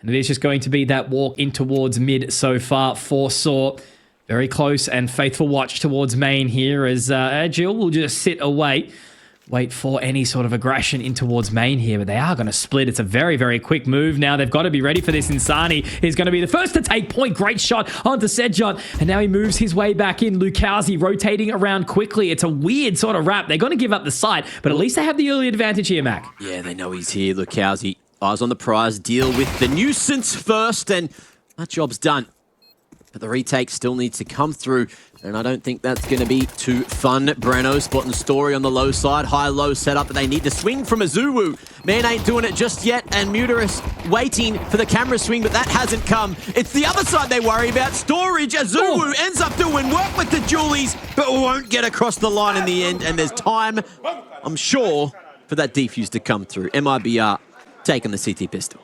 And it is just going to be that walk in towards mid so far for Saw. Very close and faithful watch towards main here as Jill will just sit away. Wait for any sort of aggression in towards main here, but they are going to split. It's a very, very quick move now. They've got to be ready for this. Insani is going to be the first to take point. Great shot onto Sejot, and now he moves his way back in. Lukowski rotating around quickly. It's a weird sort of wrap. They're going to give up the site, but at least they have the early advantage here, Mac. Yeah, they know he's here. Lukowski, eyes on the prize. Deal with the nuisance first, and that job's done. But the retake still needs to come through, and I don't think that's going to be too fun. Breno spotting Story on the low side. High-low setup, but they need to swing from Azuwu. Man ain't doing it just yet, and Muteris waiting for the camera swing, but that hasn't come. It's the other side they worry about. Storage, Azuwu ends up doing work with the Julies, but won't get across the line in the end, and there's time, I'm sure, for that defuse to come through. MIBR taking the CT pistol.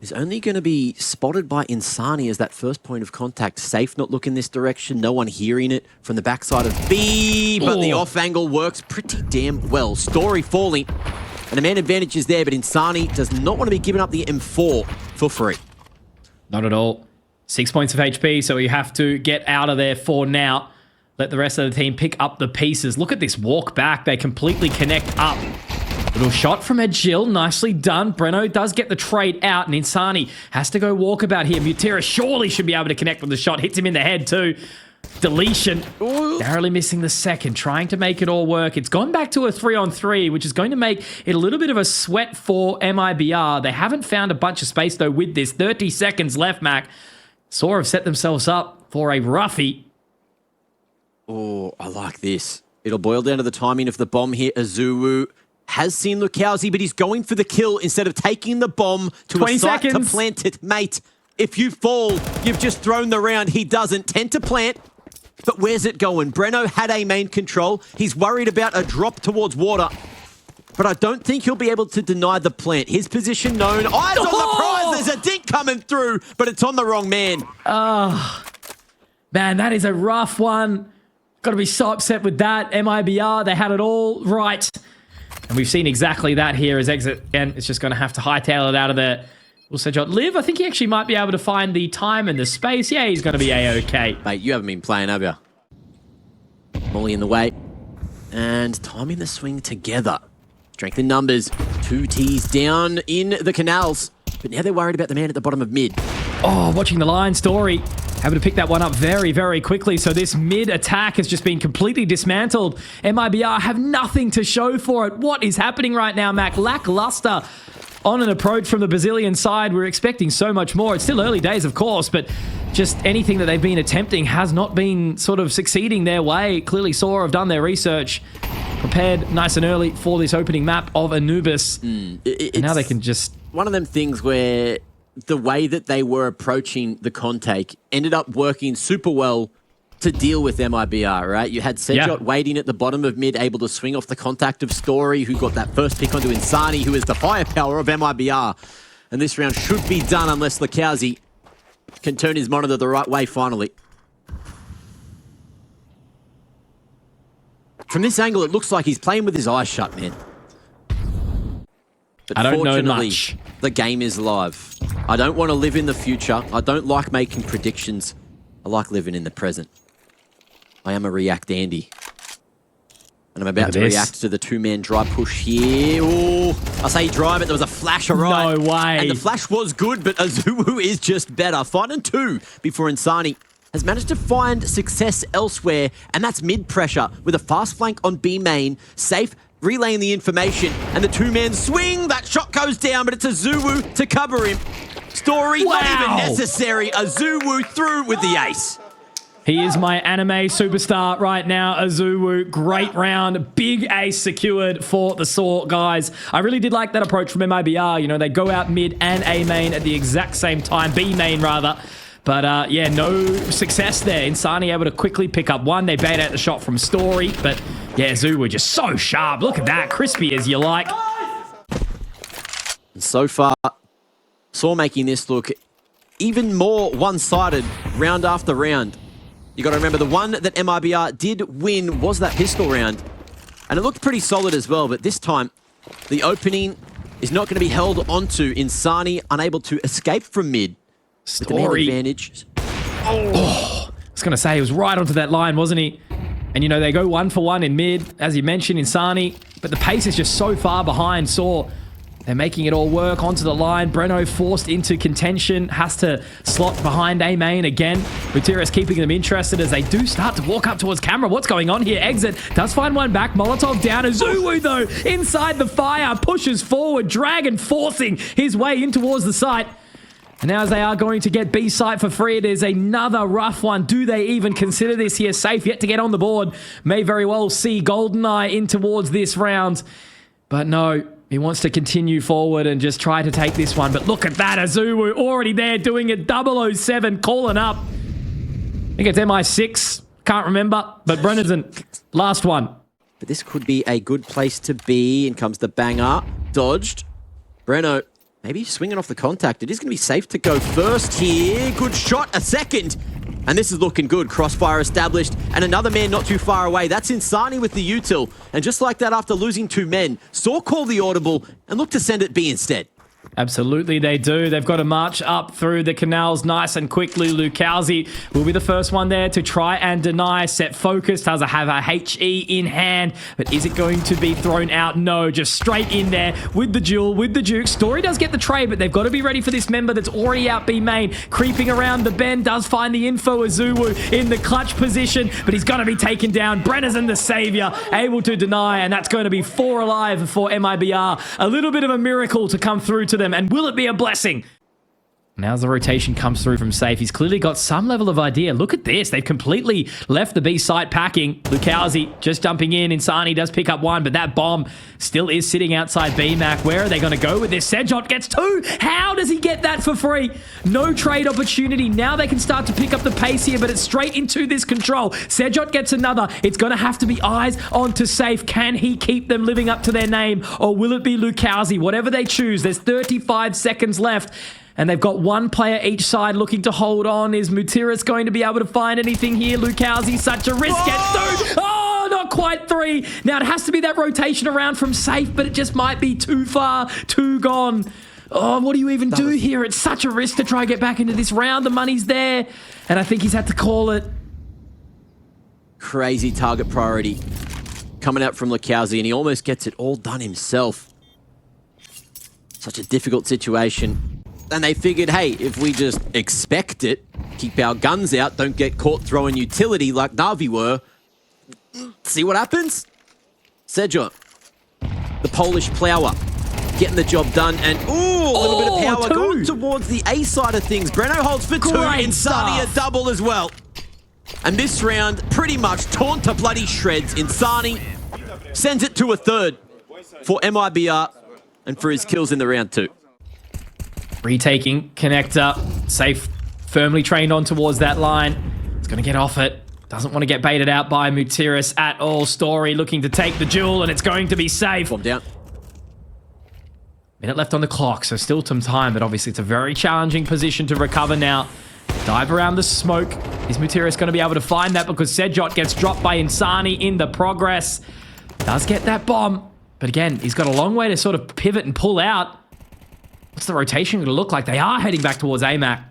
Is only going to be spotted by Insani as that first point of contact. Safe not looking this direction. No one hearing it from the backside of B, but the off angle works pretty damn well. Story falling, and a man advantage is there, but Insani does not want to be giving up the M4 for free. Not at all. 6 points of HP, so you have to get out of there for now. Let the rest of the team pick up the pieces. Look at this walk back. They completely connect up. Little shot from Jill, nicely done. Breno does get the trade out, and Insani has to go walkabout here. Mutera surely should be able to connect with the shot. Hits him in the head too. Deletion. Narrowly missing the second, trying to make it all work. It's gone back to a 3-on-3, which is going to make it a little bit of a sweat for MIBR. They haven't found a bunch of space, though, with this. 30 seconds left, Mac. Saw have set themselves up for a roughie. Oh, I like this. It'll boil down to the timing of the bomb here. Azuwu has seen Lukowski, but he's going for the kill instead of taking the bomb to a site to plant it. Mate, if you fall, you've just thrown the round. He doesn't tend to plant, but where's it going? Breno had a main control. He's worried about a drop towards water, but I don't think he'll be able to deny the plant. His position known. Eyes on the prize. There's a dink coming through, but it's on the wrong man. Oh, man, that is a rough one. Got to be so upset with that. MIBR, they had it all right. And we've seen exactly that here as exit, and it's just going to have to hightail it out of there. Will Sejot live? I think he actually might be able to find the time and the space. Yeah, he's going to be A-okay. Mate, you haven't been playing, have you? Molly in the way. And timing the swing together. Strength in numbers. 2 Ts down in the canals. But now they're worried about the man at the bottom of mid. Oh, watching the line. Story able to pick that one up very, very quickly. So this mid attack has just been completely dismantled. MIBR have nothing to show for it. What is happening right now, Mac? Lackluster on an approach from the Brazilian side. We're expecting so much more. It's still early days, of course, but just anything that they've been attempting has not been sort of succeeding their way. Clearly Saw have done their research, prepared nice and early for this opening map of Anubis. And now they can just... One of them things where the way that they were approaching the contake ended up working super well to deal with MIBR, right? You had Sejot waiting at the bottom of mid, able to swing off the contact of Story, who got that first pick onto Insani, who is the firepower of MIBR. And this round should be done unless Lukowski can turn his monitor the right way finally. From this angle, it looks like he's playing with his eyes shut, man. But I don't know much. The game is live. I don't want to live in the future. I don't like making predictions. I like living in the present. I am a React Andy. And I'm about to react to the 2-man dry push here. Oh, I say dry, but there was a flash arrive. No way. And the flash was good, but Azuwu is just better. 5-2 before Insani has managed to find success elsewhere, and that's mid-pressure with a fast flank on B main. Safe relaying the information, and the 2-man swing. That shot goes down, but it's Azuwu to cover him. Story not even necessary. Azuwu through with the ace. He is my anime superstar right now, Azuwu. Great round. Big ace secured for the Saw guys. I really did like that approach from MIBR. You know, they go out mid and A main at the exact same time. B main, rather. But, yeah, no success there. Insani able to quickly pick up one. They bait out the shot from Story. But, yeah, Azuwu just so sharp. Look at that. Crispy as you like. And so far, Saw making this look even more one-sided round after round. You got to remember, the one that MIBR did win was that pistol round. And it looked pretty solid as well, but this time, the opening is not going to be held onto. Insani unable to escape from mid. With the man advantage. I was going to say, he was right onto that line, wasn't he? And, you know, they go 1 for 1 in mid, as you mentioned, Insani. But the pace is just so far behind Saw. They're making it all work onto the line. Breno forced into contention. Has to slot behind A main again. Gutierrez keeping them interested as they do start to walk up towards camera. What's going on here? Exit does find one back. Molotov down. Azuwu, though, inside the fire. Pushes forward. Dragon forcing his way in towards the site. And now as they are going to get B site for free, it is another rough one. Do they even consider this here safe? Yet to get on the board. May very well see GoldenEye in towards this round. But no. He wants to continue forward and just try to take this one. But look at that, Azuwu already there doing it. 007 calling up. I think it's MI6. Can't remember. But Brennerton, last one. But this could be a good place to be. In comes the banger. Dodged. Breno, maybe swinging off the contact. It is going to be safe to go first here. Good shot. A second. And this is looking good. Crossfire established. And another man not too far away. That's Insani with the util. And just like that, after losing 2 men, Saw call the audible and look to send it B instead. Absolutely, they do. They've got to march up through the canals nice and quickly. Lukowski will be the first one there to try and deny. Set focused, does have a HE in hand, but is it going to be thrown out? No, just straight in there with the duel, with the Duke. Story does get the trade, but they've got to be ready for this member that's already out B main. Creeping around the bend, does find the info. Azuwu in the clutch position, but he's going to be taken down. Brennerson, the savior, able to deny, and that's going to be 4 alive for MIBR. A little bit of a miracle to come through to them, and will it be a blessing? Now as the rotation comes through from Safe, he's clearly got some level of idea. Look at this. They've completely left the B site packing. Lukowski just jumping in. Insani does pick up 1, but that bomb still is sitting outside B-Mac. Where are they going to go with this? Sedjot gets 2. How does he get that for free? No trade opportunity. Now they can start to pick up the pace here, but it's straight into this control. Sedjot gets another. It's going to have to be eyes onto Safe. Can he keep them living up to their name? Or will it be Lukowski? Whatever they choose, there's 35 seconds left. And they've got 1 player each side looking to hold on. Is Mutiris going to be able to find anything here? Lukowski, such a risk. Gets 2. Oh, not quite 3. Now, it has to be that rotation around from Safe, but it just might be too far, too gone. Oh, what do you even do here? It's such a risk to try and get back into this round. The money's there. And I think he's had to call it. Crazy target priority coming out from Lukowski, and he almost gets it all done himself. Such a difficult situation. And they figured, hey, if we just expect it, keep our guns out, don't get caught throwing utility like Navi were, see what happens? Sedjot, the Polish plower, getting the job done, and ooh, a little bit of power 2. going towards the A side of things. Breno holds for 2, and Sunny a double as well. And this round, pretty much torn to bloody shreds. Insani sends it to a 3rd for MIBR and for his kills in the round 2. Retaking, connector, Safe, firmly trained on towards that line. It's going to get off it. Doesn't want to get baited out by Mutiris at all. Story looking to take the duel, and it's going to be Safe. Bomb down. Minute left on the clock, so still some time, but obviously it's a very challenging position to recover now. Dive around the smoke. Is Mutiris going to be able to find that? Because Sedjot gets dropped by Insani in the progress. Does get that bomb, but again, he's got a long way to sort of pivot and pull out. What's the rotation going to look like? They are heading back towards AMAC.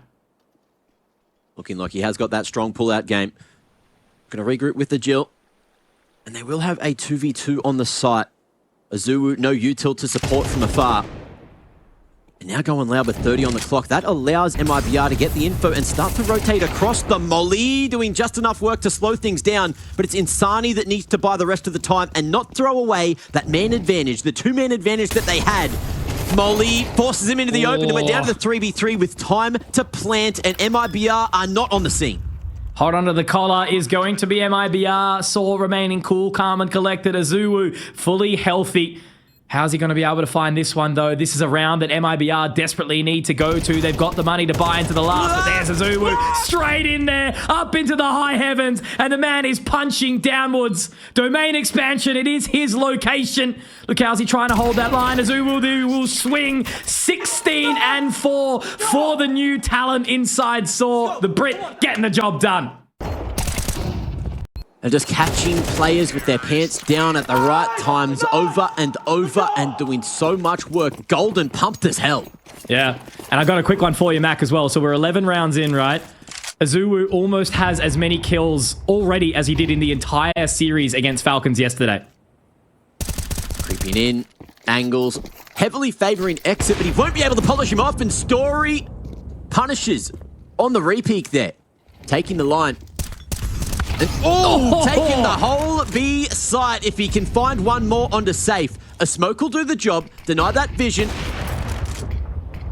Looking like he has got that strong pull-out game. Going to regroup with the Jill. And they will have a 2v2 on the site. Azuwu, no util to support from afar. And now going loud with 30 on the clock. That allows MIBR to get the info and start to rotate across the molly, doing just enough work to slow things down. But it's Insani that needs to buy the rest of the time and not throw away that man advantage, the 2-man advantage that they had. Molly forces him into the open, and we're down to the 3v3 with time to plant, and MIBR are not on the scene. Hold on to the collar is going to be MIBR. Saw remaining cool, calm and collected. Azuwu fully healthy. How's he going to be able to find this one, though? This is a round that MIBR desperately need to go to. They've got the money to buy into the last, but there's Azuwu straight in there, up into the high heavens, and the man is punching downwards. Domain expansion, it is his location. Look how's he trying to hold that line. Azuwu will swing 16 and 4 for the new talent inside Saw. The Brit getting the job done. And just catching players with their pants down at the right times over and over and doing so much work. Golden pumped as hell. Yeah, and I got a quick one for you, Mac, as well. So we're 11 rounds in, right? Azuwu almost has as many kills already as he did in the entire series against Falcons yesterday. Creeping in, angles, heavily favoring exit, but he won't be able to polish him off, and Story punishes on the repeak there. Taking the line. And taking the whole B site. If he can find one more onto safe, a smoke will do the job. Deny that vision.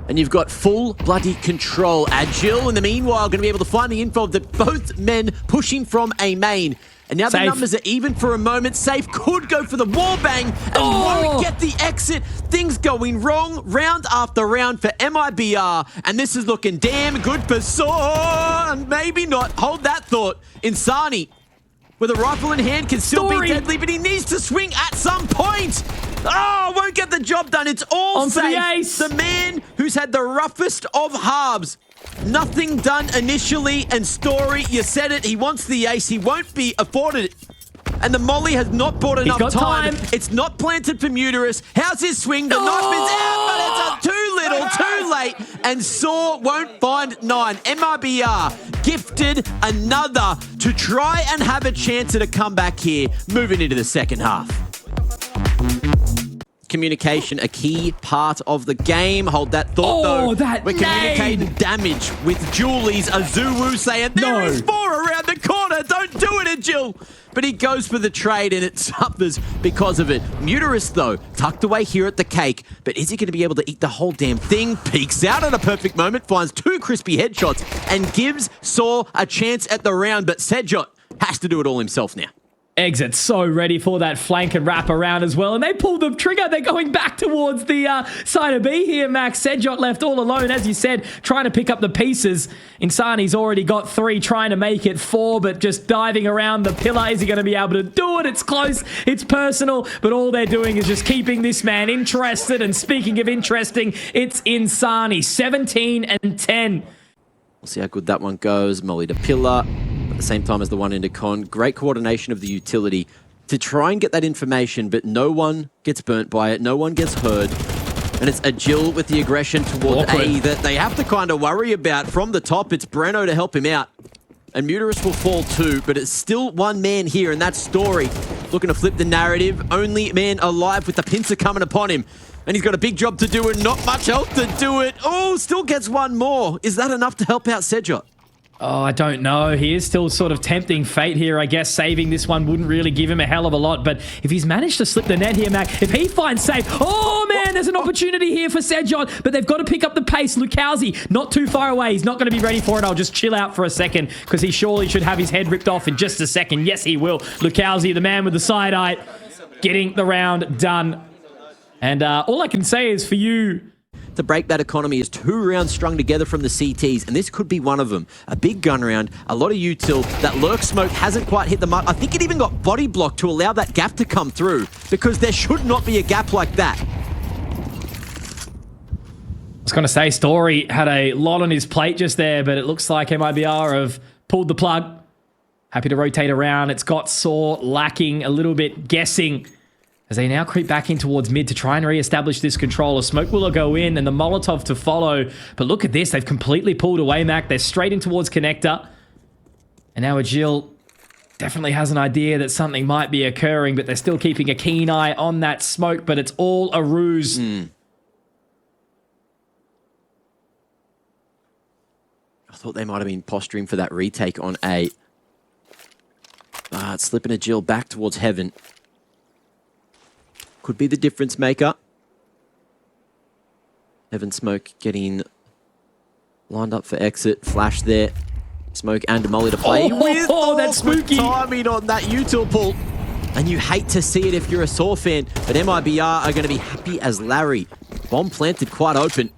And you've got full bloody control. Agile, in the meanwhile, going to be able to find the info of the both men pushing from a main. And now the numbers are even for a moment. Safe could go for the wallbang and won't get the exit. Things going wrong round after round for MIBR. And this is looking damn good for Son. Maybe not. Hold that thought. Insani, with a rifle in hand, can still be deadly, but he needs to swing at some point. Oh, won't get the job done. It's all on safe. The ace. The man who's had the roughest of halves. Nothing done initially, and Story, you said it, he wants the ace. He won't be afforded it. And the molly has not bought enough time. It's not planted for Muterus. How's his swing? The knife is out, but it's too little, too late. And Saw won't find 9. MIBR gifted another to try and have a chance at a comeback here, moving into the second half. Communication, a key part of the game. Hold that thought, though. We're communicating damage with Julie's Azuwu saying, there is more around the corner. Don't do it, Agil. But he goes for the trade, and it suffers because of it. Muterus, though, tucked away here at the cake. But is he going to be able to eat the whole damn thing? Peeks out at a perfect moment, finds 2 crispy headshots, and gives Saw a chance at the round. But Sejot has to do it all himself now. Exit so ready for that flank and wrap around as well. And they pulled the trigger. They're going back towards the side of B here, Max. Sejot left all alone, as you said, trying to pick up the pieces. Insani's already got 3, trying to make it 4, but just diving around the pillar. Is he going to be able to do it? It's close. It's personal. But all they're doing is just keeping this man interested. And speaking of interesting, it's Insani. 17 and 10. We'll see how good that one goes. Molly to pillar. At the same time as the one into con. Great coordination of the utility to try and get that information, but no one gets burnt by it. No one gets heard. And it's Agil with the aggression towards A that they have to kind of worry about from the top. It's Breno to help him out. And Muterus will fall too, but it's still one man here, and that's Story. Looking to flip the narrative. Only man alive with the pincer coming upon him. And he's got a big job to do and not much else to do it. Oh, still gets one more. Is that enough to help out Sejot? Oh, I don't know. He is still sort of tempting fate here. I guess saving this one wouldn't really give him a hell of a lot. But if he's managed to slip the net here, Mac, if he finds safe, oh man, there's an opportunity here for Sejot. But they've got to pick up the pace. Lukowski, not too far away. He's not going to be ready for it. I'll just chill out for a second because he surely should have his head ripped off in just a second. Yes, he will. Lukowski, the man with the side eye, getting the round done. And all I can say is for you, to break that economy is 2 rounds strung together from the CTs, and this could be one of them. A big gun round, a lot of util. That lurk smoke hasn't quite hit the mark. I think it even got body blocked to allow that gap to come through, because there should not be a gap like that. I was going to say, Story had a lot on his plate just there, but it looks like MIBR have pulled the plug. Happy to rotate around. It's got Saw lacking a little bit, guessing, as they now creep back in towards mid to try and re-establish this control. A smoke will go in and the Molotov to follow. But look at this. They've completely pulled away, Mac. They're straight in towards connector. And now Agil definitely has an idea that something might be occurring, but they're still keeping a keen eye on that smoke, but it's all a ruse. I thought they might have been posturing for that retake on A. It's slipping Agil back towards heaven. Could be the difference maker. Heaven Smoke getting lined up for exit. Flash there. Smoke and Molly to play with. Oh, that's spooky. Timing on that util pull. And you hate to see it if you're a Saw fan, but MIBR are going to be happy as Larry. Bomb planted quite open.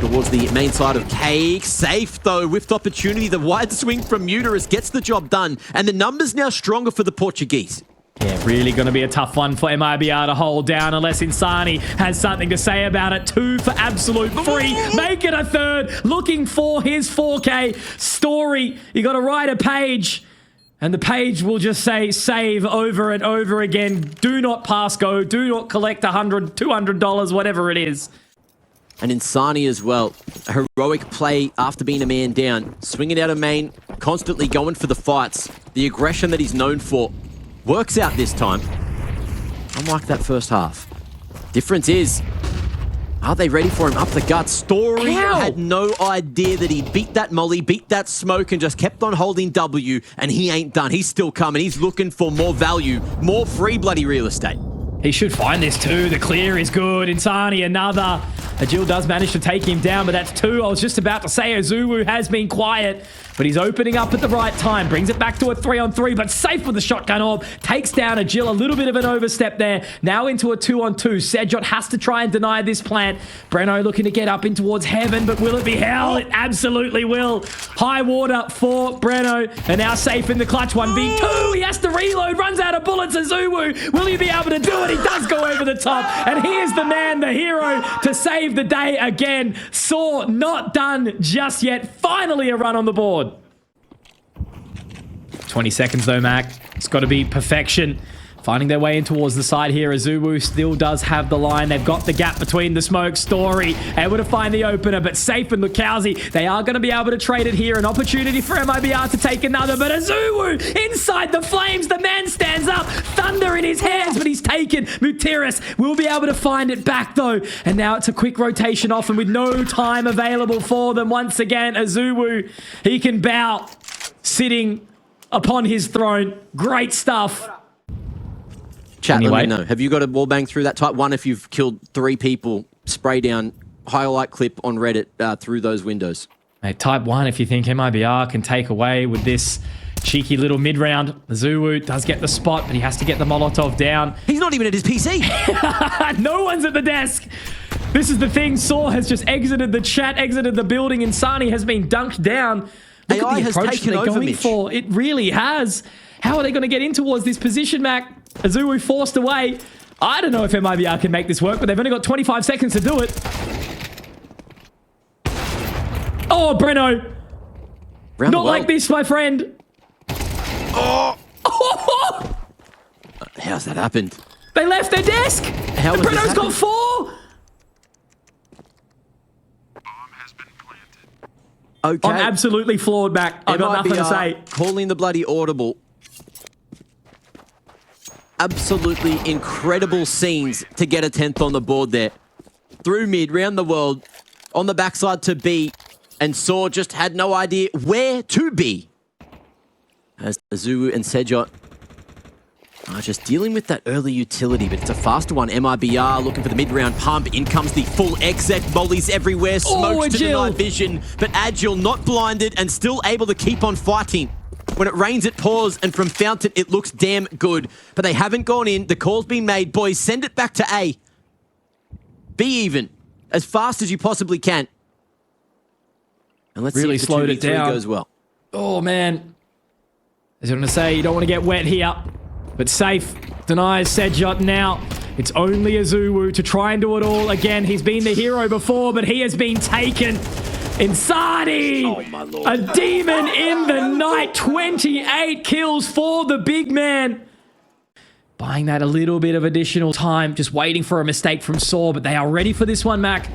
Towards the main side of Cake. Safe, though, with opportunity. The wide swing from Muterus gets the job done. And the numbers now stronger for the Portuguese. Yeah, really going to be a tough one for MIBR to hold down unless Insani has something to say about it. 2 for absolute free. Make it a 3rd. Looking for his 4K. Story. You got to write a page. And the page will just say save over and over again. Do not pass go. Do not collect $100, $200, whatever it is. And Insani as well. A heroic play after being a man down. Swinging out of main, constantly going for the fights. The aggression that he's known for works out this time. Unlike that first half. Difference is, are they ready for him up the gut? Story had no idea that he beat that molly, beat that smoke, and just kept on holding W, and he ain't done. He's still coming. He's looking for more value, more free bloody real estate. He should find this too. The clear is good. Insani, another. Agil does manage to take him down, but that's two. I was just about to say Azuwu has been quiet, but he's opening up at the right time. Brings it back to a 3-on-3, but safe with the shotgun orb. Takes down Agil. A little bit of an overstep there. Now into a 2-on-2. Sejot has to try and deny this plant. Breno looking to get up in towards heaven, but will it be hell? It absolutely will. High water for Breno. And now safe in the clutch. 1v2. He has to reload. Runs out of bullets. Azuwu. Will he be able to do it? He does go over the top. And he is the man, the hero, to save the day again. Saw not done just yet. Finally a run on the board. 20 seconds though, Mac. It's got to be perfection. Finding their way in towards the side here. Azuwu still does have the line. They've got the gap between the smoke. Story able to find the opener, but safe in Lukowski. They are going to be able to trade it here. An opportunity for MIBR to take another, but Azuwu inside the flames. The man stands up. Thunder in his hands, but he's taken. Mutiris will be able to find it back though. And now it's a quick rotation off, and with no time available for them once again, Azuwu, he can bow sitting upon his throne. Great stuff. Chat, let me know. Have you got a wallbang through that type 1 if you've killed 3 people? Spray down highlight clip on Reddit through those windows. Mate, type 1 if you think MIBR can take away with this cheeky little mid-round. Azuwu does get the spot, but he has to get the Molotov down. He's not even at his PC. No one's at the desk. This is the thing. Saw has just exited the chat, exited the building. Insani has been dunked down. Look AI at the has approach taken they're over, going Mitch. for. It really has. How are they going to get in towards this position, Mac? Azuwu forced away. I don't know if MIBR can make this work, but they've only got 25 seconds to do it. Oh, Breno. Not like this, my friend. Oh. How's that happened? They left their desk. How and Breno's got 4. Okay. I'm absolutely floored, Mac. I've got nothing to say. Calling the bloody audible. Absolutely incredible scenes to get a 10th on the board there. Through mid, round the world, on the backside to B, and Saw just had no idea where to be. As Azuwu and Sejot are just dealing with that early utility, but it's a faster one. MIBR looking for the mid-round pump. In comes the full exec. Mollies everywhere. Smokes to deny vision, but Agil not blinded and still able to keep on fighting. When it rains, it pours, and from Fountain, it looks damn good. But they haven't gone in. The call's been made. Boys, send it back to A. Be even. As fast as you possibly can. And let's really see if slowed the it down. goes well. Oh, man. As I'm going to say, you don't want to get wet here. But safe. Denies Sejot now. It's only Azuwu to try and do it all again. He's been the hero before, but he has been taken. Insani! Oh, my Lord. A demon in the night. 28 kills for the big man. Buying that a little bit of additional time. Just waiting for a mistake from Saw, but they are ready for this one, Mac.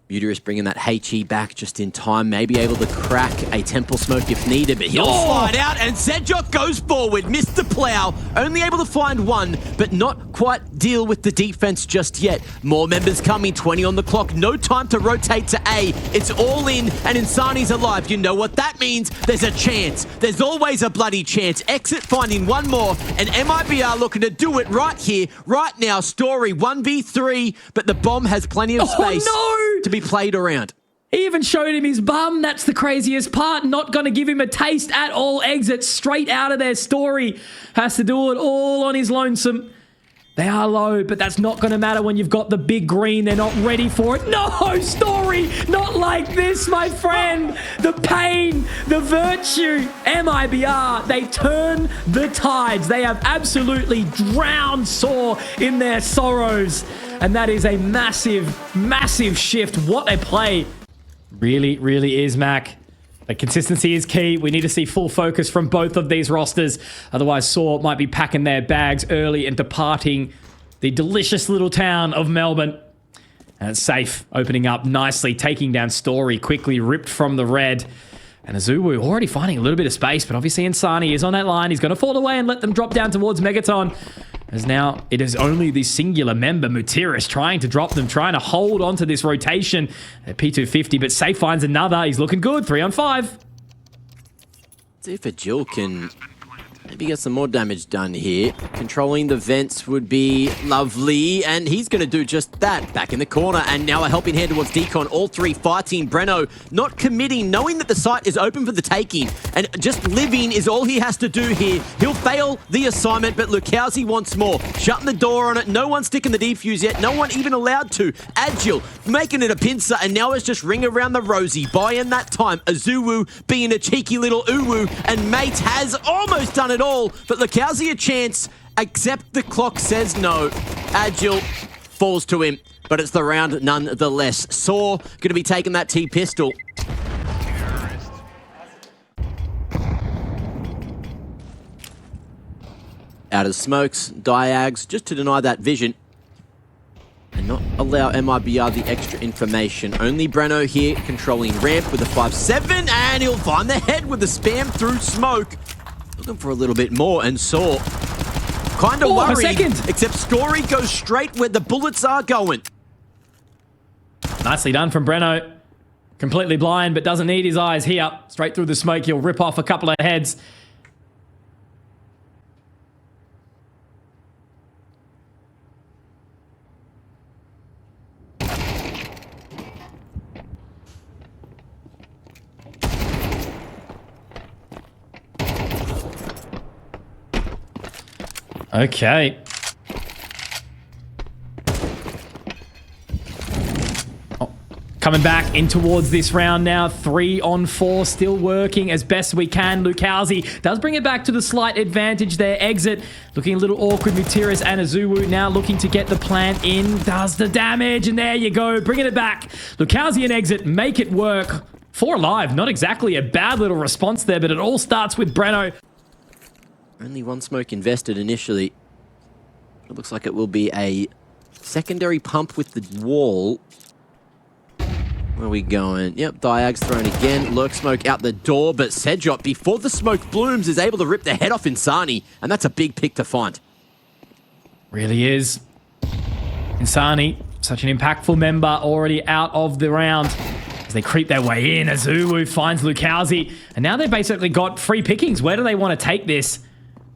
Uterus bringing that HE back just in time, maybe able to crack a temple smoke if needed, but he'll slide out, and Zedjok goes forward, missed the plow, only able to find one, but not quite deal with the defense just yet. More members coming, 20 on the clock, no time to rotate to A. It's all in, and Insani's alive. You know what that means? There's a chance. There's always a bloody chance. Exit finding one more, and MIBR looking to do it right here, right now. Story 1v3, but the bomb has plenty of space to be played around. He even showed him his bum. That's the craziest part. Not going to give him a taste at all. Exit straight out of their Story. Has to do it all on his lonesome. They are low, but that's not going to matter when you've got the big green. They're not ready for it. No, Story! Not like this, my friend. The pain, the virtue. MIBR, they turn the tides. They have absolutely drowned Saw in their sorrows. And that is a massive, massive shift. What a play. Really, really is, Mac. But consistency is key. We need to see full focus from both of these rosters. Otherwise, Saw might be packing their bags early and departing the delicious little town of Melbourne. And it's Safe opening up nicely, taking down Story, quickly ripped from the red. And Azuwu already finding a little bit of space, but obviously Insani is on that line. He's going to fall away and let them drop down towards Megaton. As now it is only the singular member, Mutiris, trying to drop them, trying to hold onto this rotation at P250, but Safe finds another. He's looking good, 3 on 5. See if a Jill can maybe get some more damage done here. Controlling the vents would be lovely, and he's going to do just that. Back in the corner, and now a helping hand towards Decon. All three fighting. Breno not committing, knowing that the site is open for the taking, and just living is all he has to do here. He'll fail the assignment, but Lukowski wants more. Shutting the door on it. No one sticking the defuse yet. No one even allowed to. Agile making it a pincer, and now it's just ring around the rosy. Buying that time. Azuwu being a cheeky little uwu, and Mate has almost done it all, but Lukowski a chance, except the clock says no. Agile falls to him, but it's the round nonetheless. Saw going to be taking that T-pistol. Out of smokes, diags, just to deny that vision and not allow MIBR the extra information. Only Breno here controlling ramp with a 5-7, and he'll find the head with the spam through smoke. Looking for a little bit more, and Saw kind of worried, except Story goes straight where the bullets are going. Nicely done from Breno. Completely blind, but doesn't need his eyes here. Straight through the smoke, he'll rip off a couple of heads. Okay. Oh, coming back in towards this round now. 3 on 4, still working as best we can. Lukowski does bring it back to the slight advantage there. Exit looking a little awkward. Mutiris and Azuwu now looking to get the plant in. Does the damage, and there you go. Bringing it back. Lukowski and Exit make it work. 4 alive. Not exactly a bad little response there, but it all starts with Breno. Only one smoke invested initially. It looks like it will be a secondary pump with the wall. Where are we going? Yep, Diag's thrown again. Lurk smoke out the door, but Sedjot, before the smoke blooms, is able to rip the head off Insani, and that's a big pick to find. Really is. Insani, such an impactful member, already out of the round. As they creep their way in, Azuwu finds Lukowski, and now they've basically got free pickings. Where do they want to take this?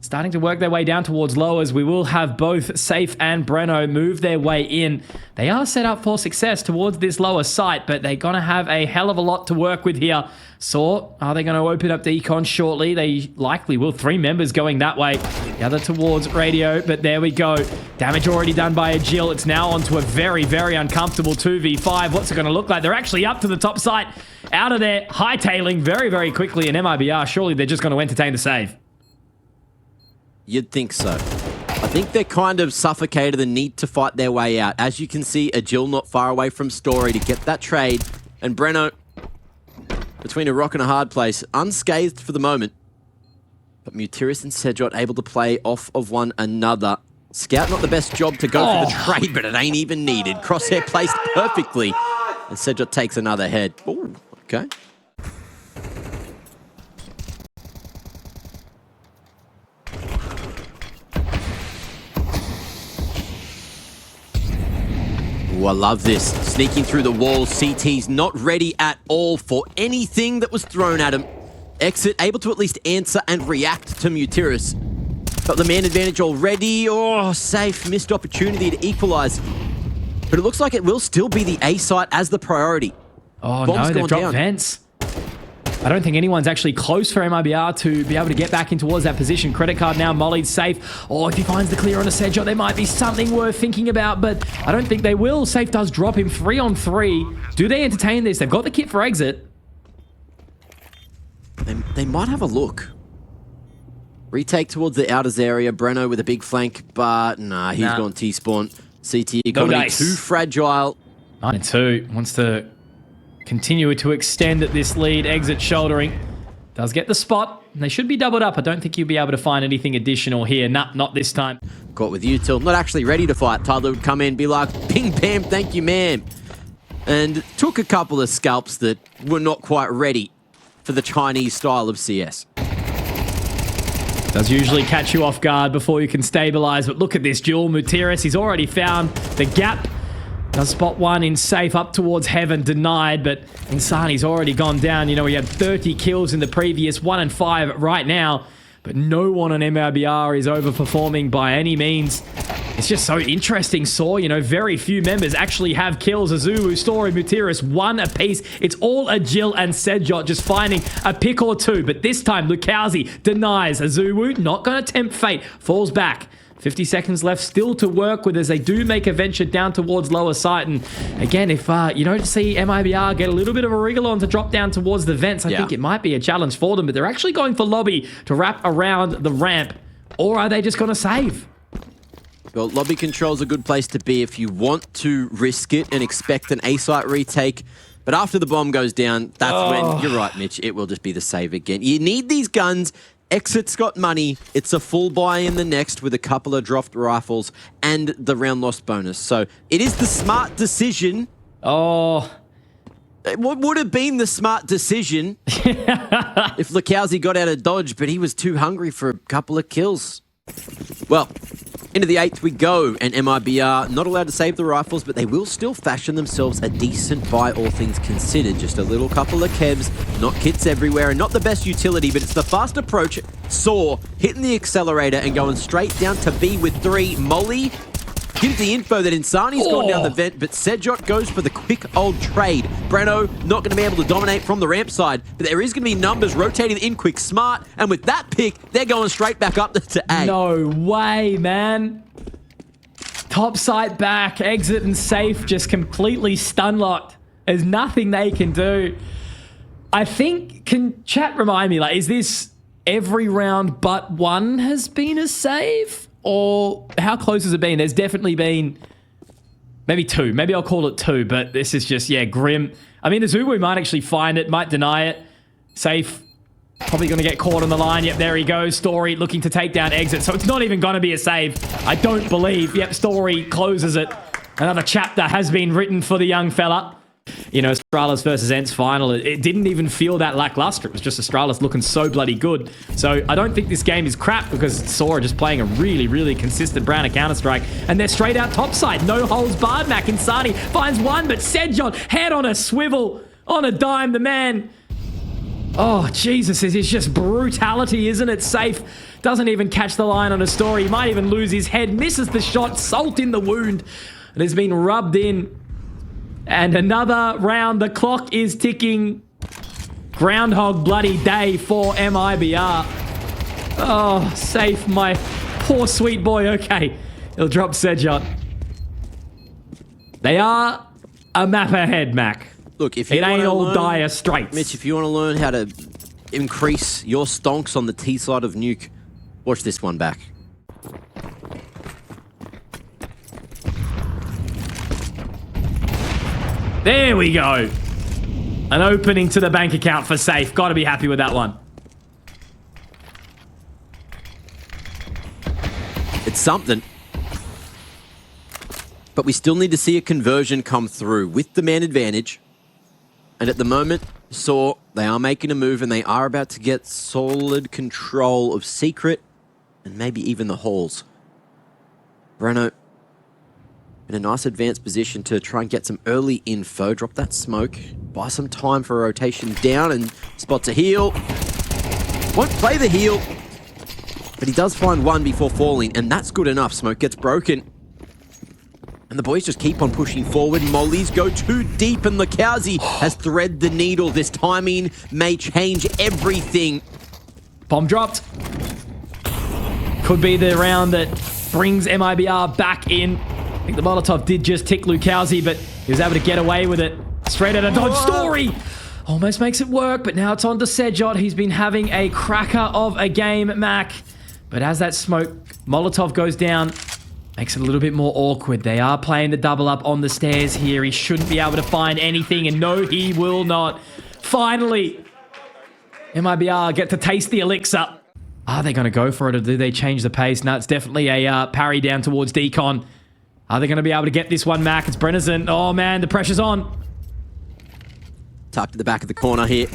Starting to work their way down towards lowers. We will have both Safe and Breno move their way in. They are set up for success towards this lower site, but they're going to have a hell of a lot to work with here. Saw, are they going to open up Decon shortly? They likely will. 3 members going that way. The other towards Radio, but there we go. Damage already done by a Jill. It's now onto a very, very uncomfortable 2v5. What's it going to look like? They're actually up to the top site. Out of there, hightailing very, very quickly. And MIBR, surely they're just going to entertain the save. You'd think so. I think they're kind of suffocated and need to fight their way out. As you can see, a Jill not far away from Story to get that trade. And Breno, between a rock and a hard place, unscathed for the moment. But Mutiris and Sedjot able to play off of one another. Scout not the best job to go for the trade, but it ain't even needed. Crosshair placed perfectly. And Sedjot takes another head. Ooh, okay. Ooh, I love this. Sneaking through the wall. CT's not ready at all for anything that was thrown at him. Exit able to at least answer and react to Mutiris. Got the man advantage already. Oh, Safe. Missed opportunity to equalize. But it looks like it will still be the A site as the priority. Oh, Bomb's no, they've dropped down. vents. I don't think anyone's actually close for MIBR to be able to get back in towards that position. Credit card now, Molly's Safe. Or if he finds the clear on a Sedjot, there might be something worth thinking about, but I don't think they will. Safe does drop him 3 on 3. Do they entertain this? They've got the kit for exit. They might have a look. Retake towards the outers area. Breno with a big flank, but nah, he's gone T-spawn. CT economy too fragile. 9 and 2. Wants to continue to extend this lead. Exit shouldering. Does get the spot. They should be doubled up. I don't think you'll be able to find anything additional here. Nah, not this time. Caught with util, not actually ready to fight. Tyler would come in, be like, ping, pam, thank you, ma'am. And took a couple of scalps that were not quite ready for the Chinese style of CS. Does usually catch you off guard before you can stabilize, but look at this duel. Mutiris, he's already found the gap. Does spot one in safe up towards heaven, denied, but Insani's already gone down. You know, he had 30 kills in the previous, 1 and 5 right now, but no one on MIBR is overperforming by any means. It's just so interesting, Saw. You know, very few members actually have kills. Azuwu, Story, Mutiris, 1 apiece. It's all Agil and Sedjot just finding a pick or two. But this time, Lukowski denies. Azuwu, not going to tempt fate, falls back. 50 seconds left still to work with as they do make a venture down towards lower site. And again, if you don't see MIBR get a little bit of a wriggle on to drop down towards the vents, I think it might be a challenge for them. But they're actually going for lobby to wrap around the ramp. Or are they just going to save? Well, lobby control's a good place to be if you want to risk it and expect an A-site retake. But after the bomb goes down, that's when, you're right, Mitch, it will just be the save again. You need these guns. Exit's got money. It's a full buy in the next with a couple of dropped rifles and the round lost bonus. So it is the smart decision. Oh. What would have been the smart decision if Lukowski got out of dodge, but he was too hungry for a couple of kills? Well, into the 8th we go, and MIBR not allowed to save the rifles, but they will still fashion themselves a decent buy, all things considered. Just a little couple of kevs, not kits everywhere, and not the best utility, but it's the fast approach. Saw hitting the accelerator and going straight down to B with 3. Molly gives the info that Insani's gone down the vent, but Sedjot goes for the quick old trade. Breno not going to be able to dominate from the ramp side, but there is going to be numbers rotating in quick smart, and with that pick, they're going straight back up to A. No way, man. Top site back, exit and safe just completely stun locked. There's nothing they can do. I think, can chat remind me, like, is this every round but one has been a save? Or how close has it been? There's definitely been maybe 2. Maybe I'll call it 2, but this is just, yeah, grim. I mean, Azuwu might actually find it, might deny it. Safe. Probably going to get caught on the line. Yep, there he goes. Story looking to take down exit. So it's not even going to be a save. I don't believe. Yep, Story closes it. Another chapter has been written for the young fella. You know, Astralis versus Ents final, it didn't even feel that lackluster. It was just Astralis looking so bloody good. So I don't think this game is crap because Saw are just playing a really, really consistent brand of Counter-Strike. And they're straight out topside. No holes barred. Mac Insani finds one, but Sedjot, head on a swivel, on a dime, the man. Oh, Jesus, it is just brutality, isn't it? Safe. Doesn't even catch the line on a Story. He might even lose his head. Misses the shot. Salt in the wound. It has been rubbed in. And another round. The clock is ticking. Groundhog bloody day for MIBR. Oh, safe, my poor sweet boy. Okay, he'll drop Sedjot. They are a map ahead, Mac. Look, if you it ain't all dire straits. Mitch, if you want to learn how to increase your stonks on the T side of Nuke, watch this one back. There we go. An opening to the bank account for Safe. Got to be happy with that one. It's something. But we still need to see a conversion come through with the man advantage. And at the moment, Saw, they are making a move and they are about to get solid control of Secret and maybe even the halls. Breno in a nice advanced position to try and get some early info, drop that smoke, buy some time for a rotation down and spot to heal. Won't play the heal, but he does find one before falling, and that's good enough. Smoke gets broken. And the boys just keep on pushing forward. Mollies go too deep, and Lukowski has threaded the needle. This timing may change everything. Bomb dropped. Could be the round that brings MIBR back in. I think the Molotov did just tick Lukowski, but he was able to get away with it. Straight out of dodge. Story almost makes it work, but now it's on to Sedjot. He's been having a cracker of a game, Mac. But as that smoke, Molotov goes down. Makes it a little bit more awkward. They are playing the double up on the stairs here. He shouldn't be able to find anything, and no, he will not. Finally, MIBR get to taste the elixir. Are they going to go for it, or do they change the pace? No, it's definitely a parry down towards Decon. Are they going to be able to get this one, Mac? It's Brennison. Oh, man, the pressure's on. Tucked to the back of the corner here.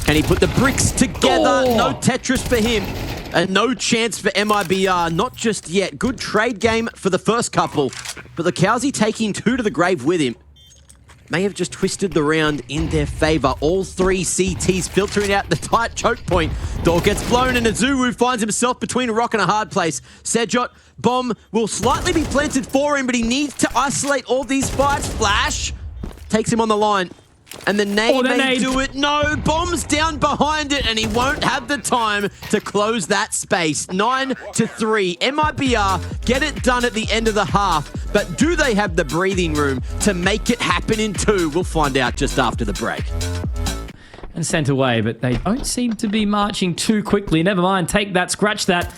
Can he put the bricks together? Oh. No Tetris for him. And no chance for MIBR, not just yet. Good trade game for the first couple, but Lukowski taking 2 to the grave with him may have just twisted the round in their favor. All 3 CTs filtering out the tight choke point. Door gets blown and Azuwu finds himself between a rock and a hard place. Sejot, bomb will slightly be planted for him, but he needs to isolate all these fights. Flash takes him on the line. And the nade may do it. No, bomb's down behind it, and he won't have the time to close that space. 9-3. MIBR get it done at the end of the half, but do they have the breathing room to make it happen in 2? We'll find out just after the break. And sent away, but they don't seem to be marching too quickly. Never mind, take that, scratch that.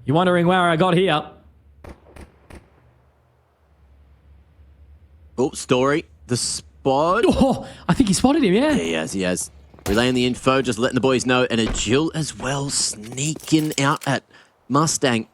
You're wondering where I got here. Oh, Story. The spot. Oh, I think he spotted him, yeah. Yeah, he has. Relaying the info, just letting the boys know. And a Jill as well, sneaking out at Mustang.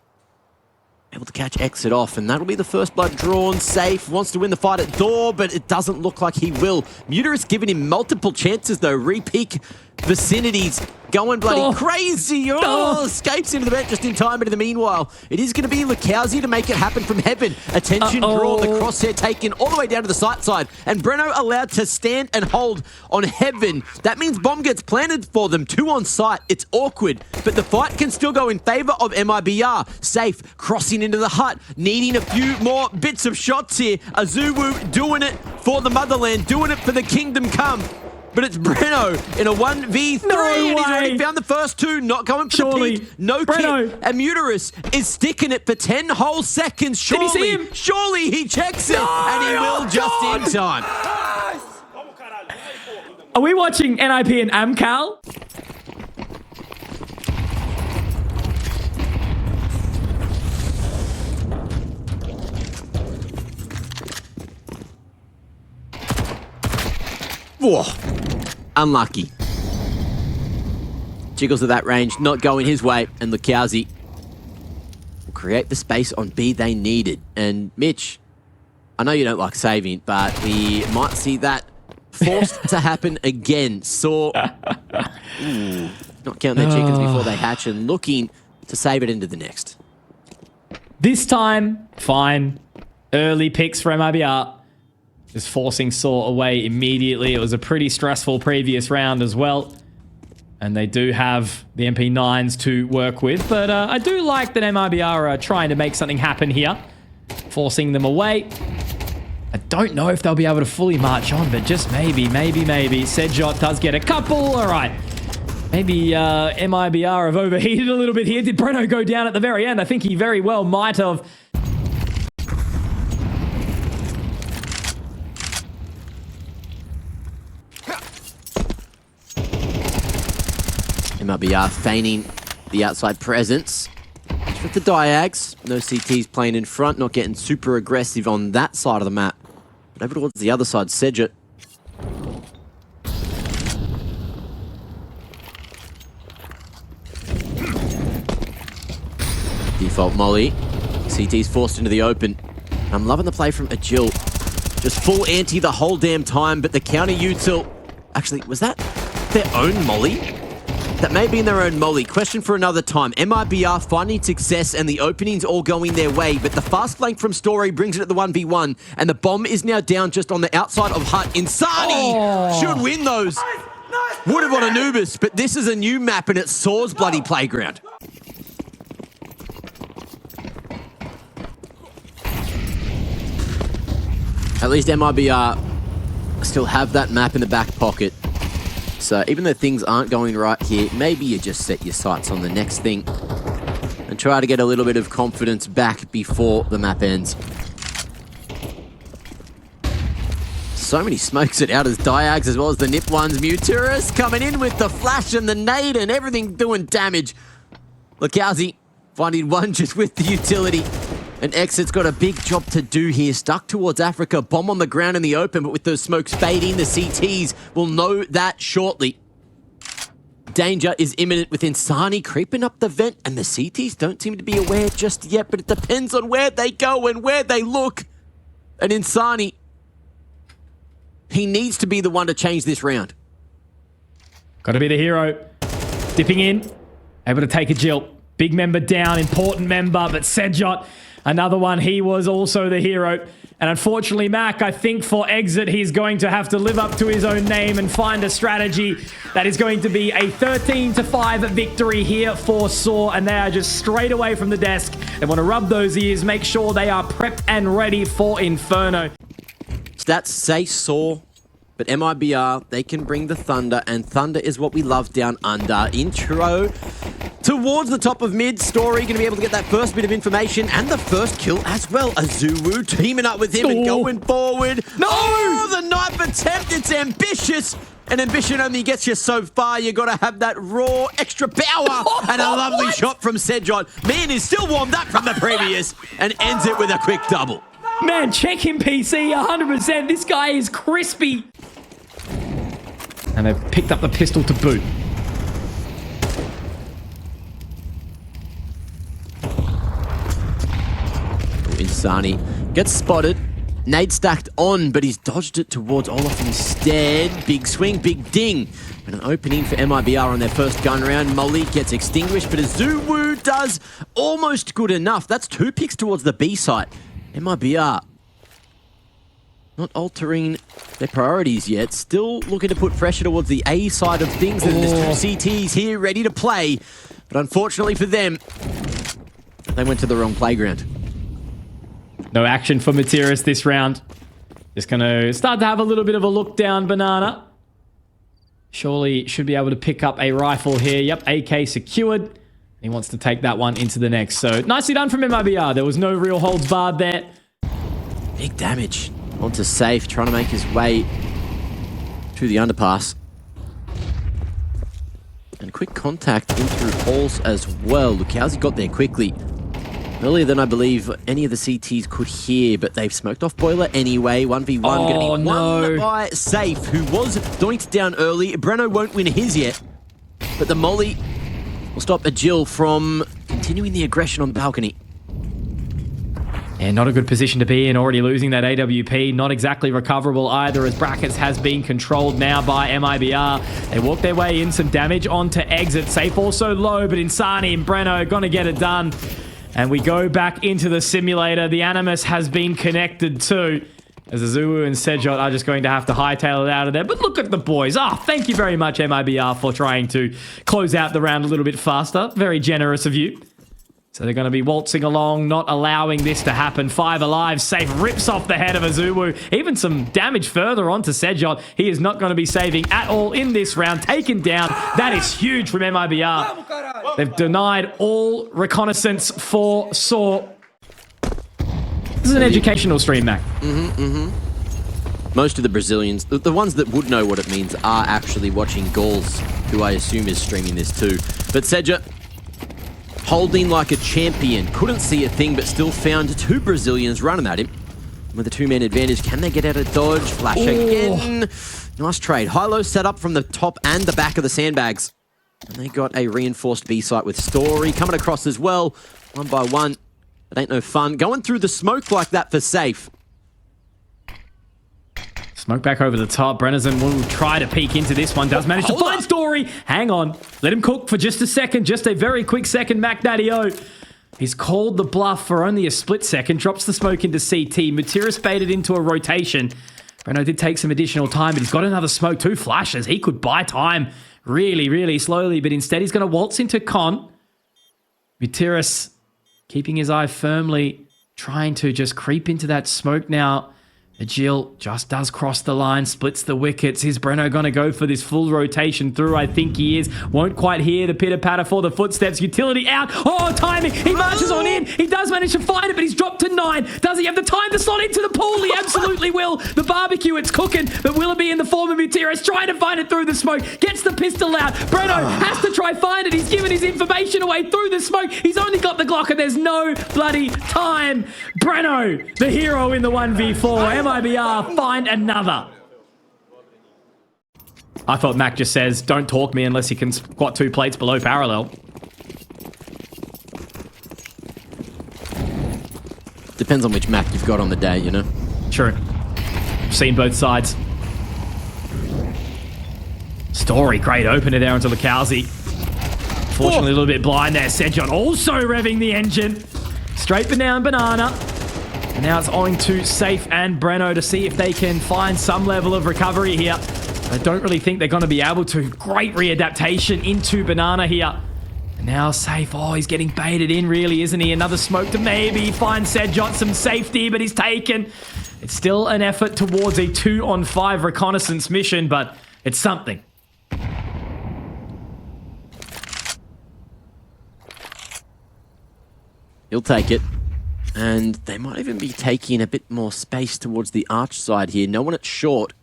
Able to catch Exit off, and that'll be the first blood drawn. Safe, wants to win the fight at door, but it doesn't look like he will. Muterus giving him multiple chances, though. Re-peak vicinities going bloody crazy. Escapes into the vent just in time, but in the meanwhile, it is going to be Lukowski to make it happen from heaven. Attention drawn, the crosshair taken all the way down to the sight side, and Breno allowed to stand and hold on heaven. That means bomb gets planted for them. 2 on site. It's awkward, but the fight can still go in favor of MIBR. Safe, crossing into the hut, needing a few more bits of shots here. Azuwu doing it for the motherland, doing it for the kingdom come. But it's Breno in a 1v3, and he's already found the first 2, not going for the peak. No Breno. kit, and Muterus is sticking it for 10 whole seconds. Surely, Did he see him? Surely he checks it, and he will just in time. Are we watching NIP and Amcal? Whoa. Unlucky. Jiggles at that range, not going his way, and Lukowski will create the space on B they needed. And Mitch, I know you don't like saving, but we might see that forced to happen again. Saw, not counting their chickens before they hatch, and looking to save it into the next. This time, fine. Early picks for MIBR. Just forcing Saw away immediately. It was a pretty stressful previous round as well. And they do have the MP9s to work with. But I do like that MIBR are trying to make something happen here. Forcing them away. I don't know if they'll be able to fully march on, but just maybe. Sejot does get a couple. All right. Maybe MIBR have overheated a little bit here. Did Breno go down at the very end? I think he very well might have. MIBR feigning the outside presence. With the diags, no CTs playing in front, not getting super aggressive on that side of the map. But over towards the other side, Sejot. Default molly. CT's forced into the open. I'm loving the play from Agil. Just full anti the whole damn time, but the counter util... Actually, was that their own molly? That may be in their own molly. Question for another time. MIBR finding success and the openings all going their way, but the fast flank from Story brings it at the 1v1, and the bomb is now down just on the outside of Hut. Insani should win those. Would have on Anubis, but this is a new map and it's Saw's bloody playground. At least MIBR still have that map in the back pocket. So even though things aren't going right here, maybe you just set your sights on the next thing and try to get a little bit of confidence back before the map ends. So many smokes it out as Diags as well as the nip ones. Muterus coming in with the flash and the nade and everything doing damage. Lukowski finding one just with the utility. And Exit's got a big job to do here. Stuck towards Africa, bomb on the ground in the open, but with those smokes fading, the CTs will know that shortly. Danger is imminent with Insani creeping up the vent, and the CTs don't seem to be aware just yet, but it depends on where they go and where they look. And Insani, he needs to be the one to change this round. Got to be the hero. Dipping in, able to take a jilt. Big member down, important member, but Sedjot, another one, he was also the hero. And unfortunately, Mac, I think for Exit, he's going to have to live up to his own name and find a strategy that is going to be a 13-5 victory here for Saw. And they are just straight away from the desk. They want to rub those ears, make sure they are prepped and ready for Inferno. Stats say Saw, but MIBR, they can bring the Thunder, and Thunder is what we love down under. Intro towards the top of mid. Story going to be able to get that first bit of information and the first kill as well. Azuwu teaming up with him and going forward. No! Oh, the knife attempt. It's ambitious. And ambition only gets you so far. You got to have that raw extra power. And a lovely shot from Sedjot. Man is still warmed up from the previous and ends it with a quick double. Man, check him, PC, 100%. This guy is crispy. And they've picked up the pistol to boot. Insani gets spotted. Nade stacked on, but he's dodged it towards Olaf instead. Big swing, big ding. And an opening for MIBR on their first gun round. Molly gets extinguished, but Azuwu does almost good enough. That's 2 picks towards the B site. MIBR not altering their priorities yet. Still looking to put pressure towards the A side of things. And there's 2 CTs here ready to play. But unfortunately for them, they went to the wrong playground. No action for Materis this round. Just going to start to have a little bit of a look down, Banana. Surely should be able to pick up a rifle here. Yep, AK secured. He wants to take that one into the next. So nicely done from MIBR. There was no real holds barred there. Big damage onto Safe, trying to make his way to the underpass. And quick contact in through halls as well. Lukowski got there quickly. Earlier than I believe any of the CTs could hear, but they've smoked off Boiler anyway. 1v1 going to be won by Safe, who was doinked down early. Breno won't win his yet, but the Molly will stop a Jill from continuing the aggression on the balcony. Yeah, not a good position to be in, already losing that AWP. Not exactly recoverable either, as Brackets has been controlled now by MIBR. They walk their way in, some damage onto Exit. Safe also low, but Insani and Breno gonna get it done. And we go back into the simulator. The Animus has been connected too, as Azuwu and Sedjot are just going to have to hightail it out of there. But look at the boys. Thank you very much, MIBR, for trying to close out the round a little bit faster. Very generous of you. So they're going to be waltzing along, not allowing this to happen. 5 alive. Safe rips off the head of Azuwu. Even some damage further onto Sedjot. He is not going to be saving at all in this round. Taken down. That is huge from MIBR. They've denied all reconnaissance for Saw. This is an educational stream, Mac. Most of the Brazilians, the ones that would know what it means, are actually watching Gauls, who I assume is streaming this too. But Sedjot, holding like a champion, couldn't see a thing, but still found 2 Brazilians running at him. With a 2-man advantage, can they get out of dodge? Flash again. Nice trade. High-low set up from the top and the back of the sandbags. And they got a reinforced B site with Story coming across as well. 1 by 1. It ain't no fun. Going through the smoke like that for Safe. Smoke back over the top. Brennison will try to peek into this one. Does manage to find Story. Hang on. Let him cook for just a second. Just a very quick second, Mac Daddy-O. He's called the bluff for only a split second. Drops the smoke into CT. Materis baited into a rotation. Breno did take some additional time, but he's got another smoke. 2 flashes. He could buy time really, really slowly, but instead he's going to waltz into Con. Materis keeping his eye firmly, trying to just creep into that smoke now. Jill just does cross the line, splits the wickets. Is Breno going to go for this full rotation through? I think he is. Won't quite hear the pitter-patter for the footsteps. Utility out. Oh, timing. He marches on in. He does manage to find it, but he's dropped to 9. Does he have the time to slot into the pool? He absolutely will. The barbecue, it's cooking, but will it be in the form of Gutierrez trying to find it through the smoke? Gets the pistol out. Breno has to try find it. He's given his information away through the smoke. He's only got the Glock and there's no bloody time. Breno, the hero in the 1v4. MIBR, find another. I thought Mac just says, don't talk me unless you can squat 2 plates below parallel. Depends on which Mac you've got on the day, you know? True. Seen both sides. Story, great opener there onto Lukowski. Fortunately, a little bit blind there. Sedjon also revving the engine. Straight down banana. And now it's on to Safe and Breno to see if they can find some level of recovery here. I don't really think they're going to be able to. Great readaptation into banana here. And now Safe, oh, he's getting baited in really, isn't he? Another smoke to maybe find Sedjon some safety, but he's taken. It's still an effort towards a 2-on-5 reconnaissance mission, but it's something. He'll take it. And they might even be taking a bit more space towards the arch side here. No one at short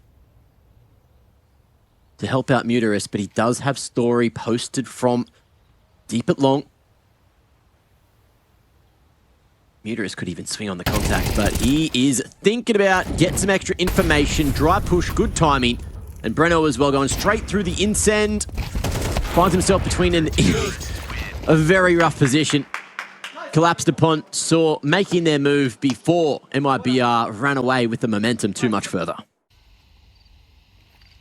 to help out Muteris, but he does have Story posted from deep at long. Muteris could even swing on the contact, but he is thinking about getting some extra information. Dry push, good timing. And Breno as well going straight through the insend. Finds himself between a very rough position. Collapsed upon Saw making their move before MIBR ran away with the momentum too much further.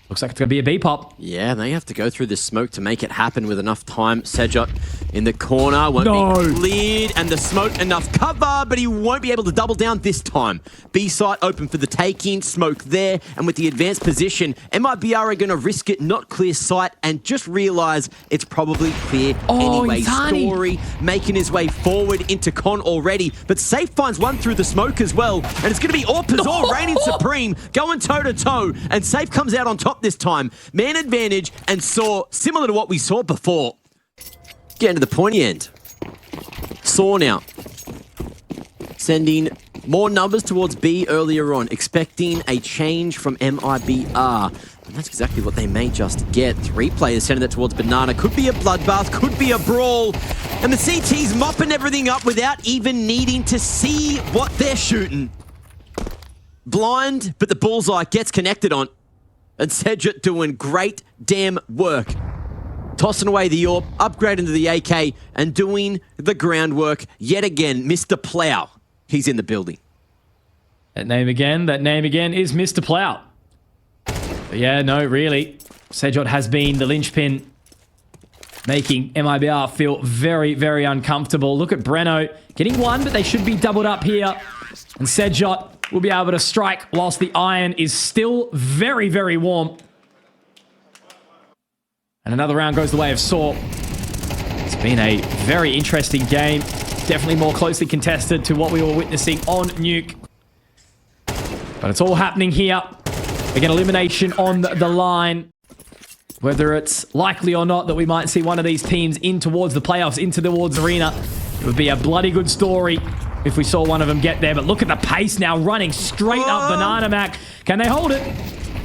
Looks like it's going to be a B-pop. Yeah, they have to go through this smoke to make it happen with enough time. Sedjot in the corner won't be cleared, and the smoke enough cover, but he won't be able to double down this time. B site open for the taking, smoke there, and with the advanced position, MIBR are going to risk it, not clear sight, and just realize it's probably clear anyway. Story making his way forward into Con already, but Safe finds one through the smoke as well, and it's going to be Orpazor reigning supreme, going toe-to-toe, and Safe comes out on top this time. Man advantage and Saw, similar to what we saw before. Getting to the pointy end. Saw now. Sending more numbers towards B earlier on, expecting a change from MIBR. And that's exactly what they may just get. 3 players sending that towards Banana. Could be a bloodbath, could be a brawl. And the CT's mopping everything up without even needing to see what they're shooting. Blind, but the bullseye gets connected on. And Sedgwick doing great damn work. Tossing away the AWP, upgrading to the AK, and doing the groundwork yet again. Mr. Plow, he's in the building. That name again is Mr. Plow. But yeah, no, really. Sedgwick has been the linchpin, making MIBR feel very, very uncomfortable. Look at Breno getting one, but they should be doubled up here. And Sedgwick will be able to strike whilst the iron is still very, very warm. And another round goes the way of Saw. It's been a very interesting game. Definitely more closely contested to what we were witnessing on Nuke. But it's all happening here. Again, elimination on the line. Whether it's likely or not that we might see one of these teams in towards the playoffs, into towards Arena, it would be a bloody good story if we saw one of them get there. But look at the pace now, running straight up Banana Mac. Can they hold it?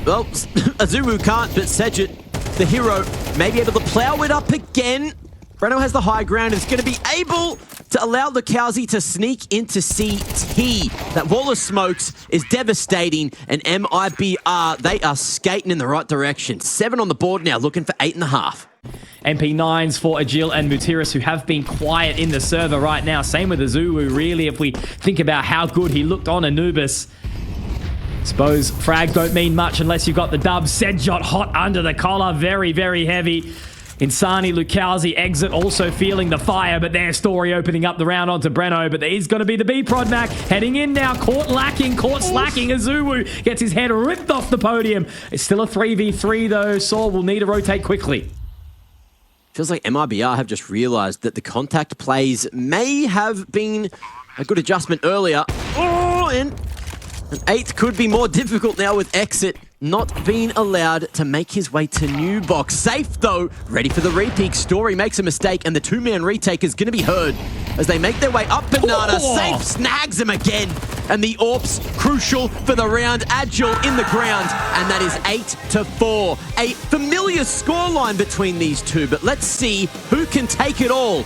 Well, Azuru can't, but Sedgwick, the hero, may be able to plow it up again. Breno has the high ground and is going to be able to allow Lukowski to sneak into CT. That wall of smokes is devastating, and MIBR, they are skating in the right direction. 7 on the board now, looking for 8.5. MP9s for Agil and Mutiris, who have been quiet in the server right now. Same with Azulu, really, if we think about how good he looked on Anubis. Suppose frags don't mean much unless you've got the dub. Sedjot hot under the collar, very, very heavy. Insani, Lukowski, exit, also feeling the fire, but their Story opening up the round onto Breno, but there is going to be the B-Prod Mac, heading in now, caught slacking, Azulu gets his head ripped off the podium. It's still a 3v3 though, Saw will need to rotate quickly. Feels like MIBR have just realized that the contact plays may have been a good adjustment earlier. Oh, and Eighth could be more difficult now with Exit not being allowed to make his way to new box. Safe though, ready for the repeat. Story makes a mistake and the two-man retake is going to be heard as they make their way up Banana. Safe snags him again. And the AWP's crucial for the round. Agile in the ground. And that is 8-4. A familiar scoreline between these two, but let's see who can take it all.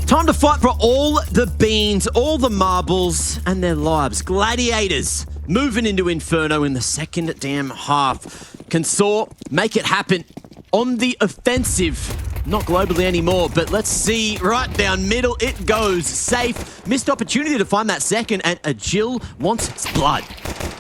Time to fight for all the beans, all the marbles, and their lives. Gladiators moving into Inferno in the second damn half. Can Saw make it happen on the offensive? Not globally anymore, but let's see. Right down middle it goes. Safe. Missed opportunity to find that second, and a Jill wants blood.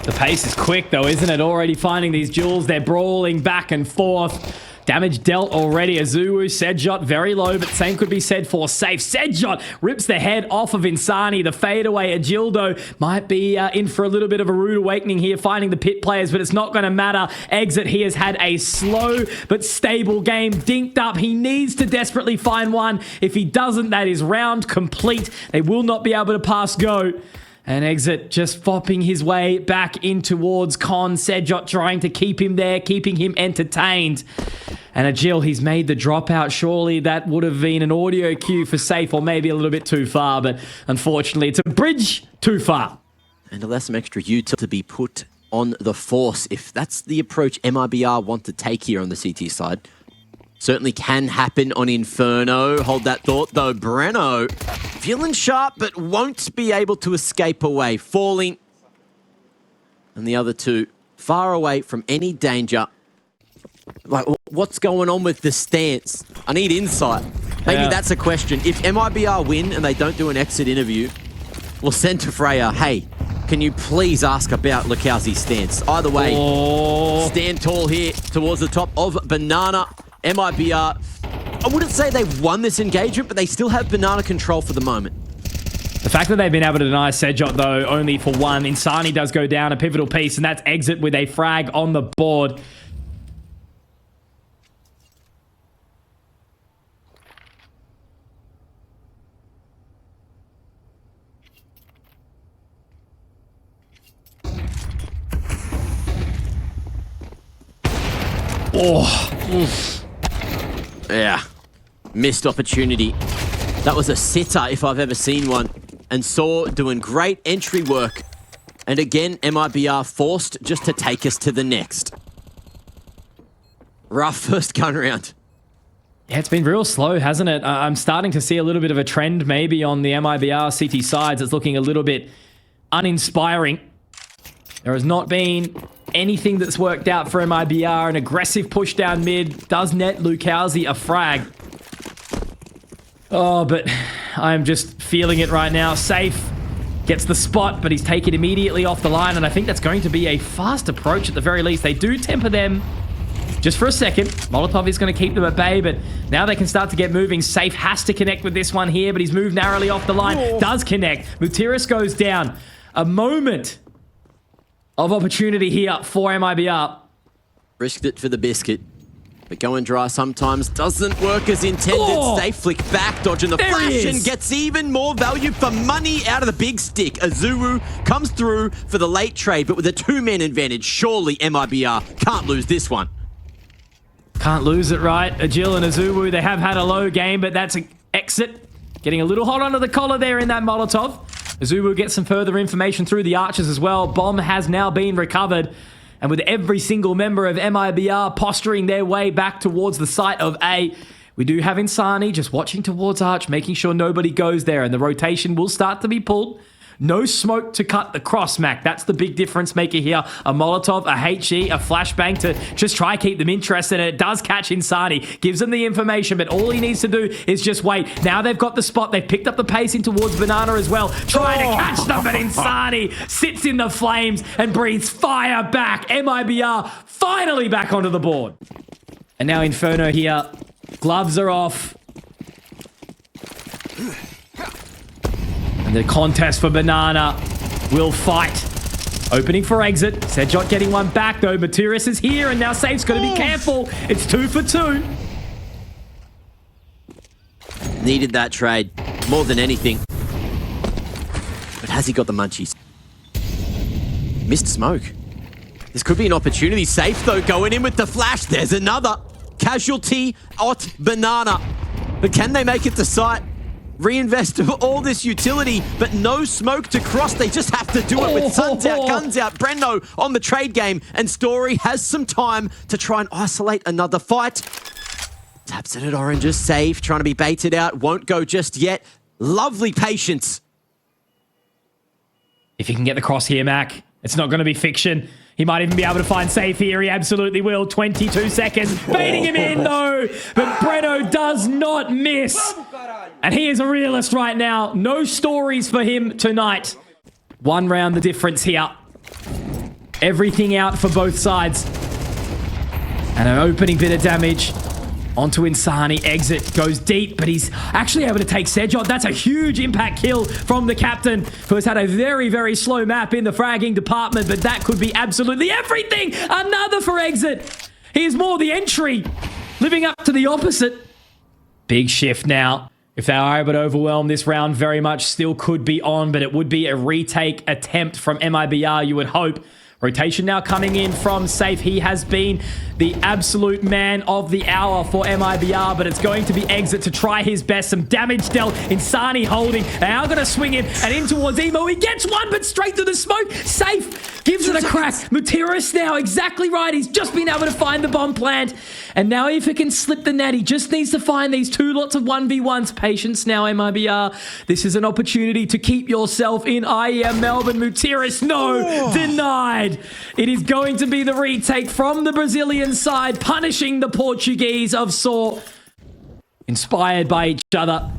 The pace is quick though, isn't it? Already finding these Jills. They're brawling back and forth. Damage dealt already. Azuwu, Sedjot very low, but same could be said for Safe. Sedjot rips the head off of Insani. The fadeaway, Agildo might be in for a little bit of a rude awakening here, finding the pit players, but it's not going to matter. Exit, he has had a slow but stable game. Dinked up. He needs to desperately find one. If he doesn't, that is round complete. They will not be able to pass go. And Exit just fopping his way back in towards Con. Sedjot trying to keep him there, keeping him entertained. And Agil, he's made the dropout. Surely that would have been an audio cue for Safe, or maybe a little bit too far. But unfortunately, it's a bridge too far. And a some extra util to be put on the Force, if that's the approach MIBR want to take here on the CT side. Certainly can happen on Inferno. Hold that thought, though. Breno feeling sharp, but won't be able to escape away. Falling. And the other two far away from any danger. Like, what's going on with the stance? I need insight. Maybe that's a question. If MIBR win and they don't do an exit interview, we'll send to Freya, hey, can you please ask about Lukowski's stance? Either way, stand tall here towards the top of Banana. MIBR, I wouldn't say they've won this engagement, but they still have Banana control for the moment. The fact that they've been able to deny Sedjot, though, only for one. Insani does go down, a pivotal piece, and that's Exit with a frag on the board. Yeah, missed opportunity. That was a sitter if I've ever seen one. And Saw doing great entry work. And again, MIBR forced just to take us to the next. Rough first gun round. Yeah, it's been real slow, hasn't it? I'm starting to see a little bit of a trend maybe on the MIBR CT sides. It's looking a little bit uninspiring. There has not been anything that's worked out for MIBR. An aggressive push down mid does net Lukowski a frag. Oh, but I'm just feeling it right now. Safe gets the spot, but he's taken immediately off the line, and I think that's going to be a fast approach at the very least. They do temper them just for a second. Molotov is going to keep them at bay, but now they can start to get moving. Safe has to connect with this one here, but he's moved narrowly off the line. Does connect. Mutiris goes down. A moment of opportunity here for MIBR. Risked it for the biscuit, but going dry sometimes doesn't work as intended. They flick back, dodging the flash, and gets even more value for money out of the big stick. Azuwu comes through for the late trade, but with a two-man advantage, surely MIBR can't lose this one. Can't lose it, right? Agil and Azuwu, they have had a low game, but that's an exit. Getting a little hot under the collar there in that Molotov. Azuwu gets some further information through the archers as well. Bomb has now been recovered. And with every single member of MIBR posturing their way back towards the site of A, we do have Insani just watching towards Arch, making sure nobody goes there. And the rotation will start to be pulled. No smoke to cut the cross, Mac. That's the big difference maker here. A Molotov, a HE, a flashbang to just try keep them interested. And it does catch Insani. Gives them the information, but all he needs to do is just wait. Now they've got the spot. They've picked up the pace in towards Banana as well. Trying to catch them, but Insani sits in the flames and breathes fire back. MIBR finally back onto the board. And now Inferno here. Gloves are off. And the contest for Banana will fight. Opening for exit. Sedjot getting one back though. Matiris is here and now Safe's got to be careful. It's 2 for 2. Needed that trade more than anything. But has he got the munchies? Missed smoke. This could be an opportunity. Safe, though, going in with the flash. There's another. Casualty at banana. But can they make it to site? Reinvest all this utility, but no smoke to cross. They just have to do it with suns out, guns out. Breno on the trade game, and Story has some time to try and isolate another fight. Taps it at Oranges, safe, trying to be baited out. Won't go just yet. Lovely patience. If he can get the cross here, Mac, it's not going to be fiction. He might even be able to find safe here. He absolutely will. 22 seconds. Baiting him in, though. But Breno does not miss. And he is a realist right now. No stories for him tonight. One round the difference here. Everything out for both sides. And an opening bit of damage onto Insani. Exit goes deep, but he's actually able to take Sejot. That's a huge impact kill from the captain, who has had a very, very slow map in the fragging department, but that could be absolutely everything. Another for Exit. He is more the entry, living up to the opposite. Big shift now. If they are able to overwhelm this round, very much still could be on, but it would be a retake attempt from MIBR, you would hope. Rotation now coming in from Safe. He has been the absolute man of the hour for MIBR, but it's going to be Exit to try his best. Some damage dealt. Insani holding. They are going to swing him and in towards Emo. He gets one, but straight through the smoke. Safe gives it a crack. Mutiris now exactly right. He's just been able to find the bomb plant. And now if it can slip the net, he just needs to find these two lots of 1v1s. Patience now, MIBR. This is an opportunity to keep yourself in IEM Melbourne. Mutiris, no, denied. It is going to be the retake from the Brazilian side, punishing the Portuguese of Saw. Inspired by each other.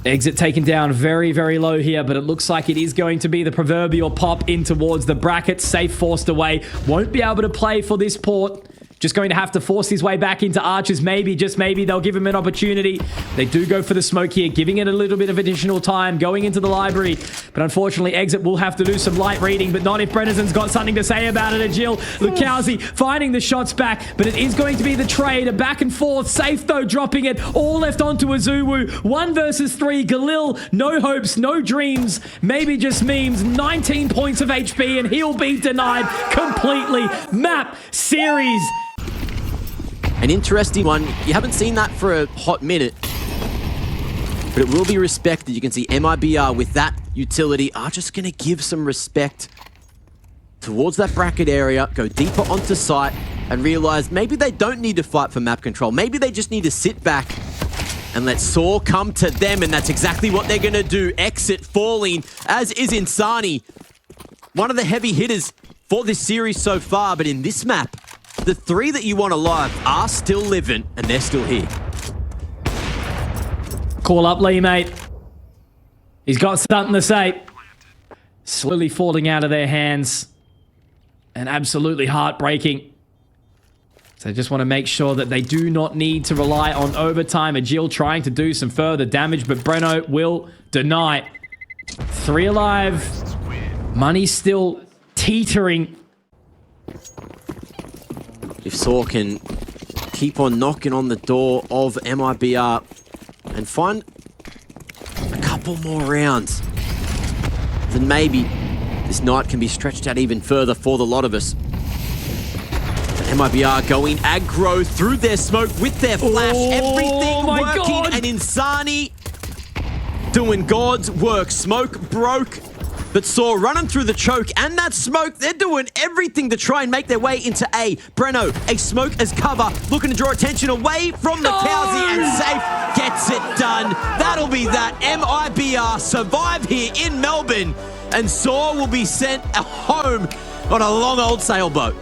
Exit taken down very, very low here, but it looks like it is going to be the proverbial pop in towards the bracket. Safe forced away. Won't be able to play for this port. Just going to have to force his way back into Archers. Maybe, just maybe, they'll give him an opportunity. They do go for the smoke here, giving it a little bit of additional time, going into the library. But unfortunately, Exit will have to do some light reading, but not if Brennan's got something to say about it. Agil, Lukowski finding the shots back, but it is going to be the trade. A back and forth. Safe, though, dropping it. All left onto Azuwu. 1 versus 3. Galil, no hopes, no dreams. Maybe just memes. 19 points of HP, and he'll be denied completely. Map, series. An interesting one. You haven't seen that for a hot minute, but it will be respected. You can see MIBR with that utility are just going to give some respect towards that bracket area, go deeper onto site, and realize maybe they don't need to fight for map control. Maybe they just need to sit back and let Saw come to them, and that's exactly what they're going to do. Exit falling, as is Insani. One of the heavy hitters for this series so far, but in this map, the 3 that you want alive are still living, and they're still here. Call up Lee, mate. He's got something to say. Slowly falling out of their hands. And absolutely heartbreaking. So just want to make sure that they do not need to rely on overtime. Agil trying to do some further damage, but Breno will deny. 3 alive. Money still teetering. If Saw can keep on knocking on the door of MIBR and find a couple more rounds, then maybe this night can be stretched out even further for the lot of us. But MIBR going aggro through their smoke with their flash. Everything working, and Insani doing God's work. Smoke broke. But Saw running through the choke and that smoke. They're doing everything to try and make their way into A. Breno, a smoke as cover, looking to draw attention away from the Cowsy, and Safe gets it done. That'll be that. MIBR survive here in Melbourne, and Saw will be sent home on a long old sailboat.